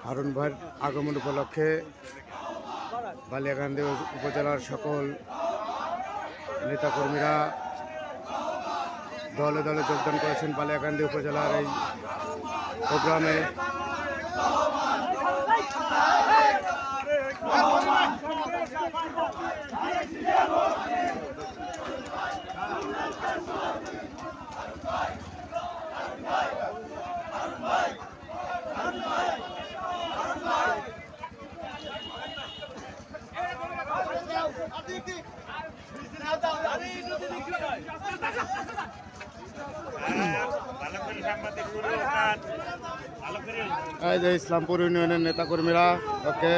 হারুন ভাইয়ের আগমন উপলক্ষে বালিয়াকান্দি উপজেলার সকল নেতাকর্মীরা দলে দলে যোগদান করেছেন বালিয়াকান্দি উপজেলার এই প্রোগ্রামে। এই যে ইসলামপুর ইউনিয়নের নেতাকর্মীরা ওকে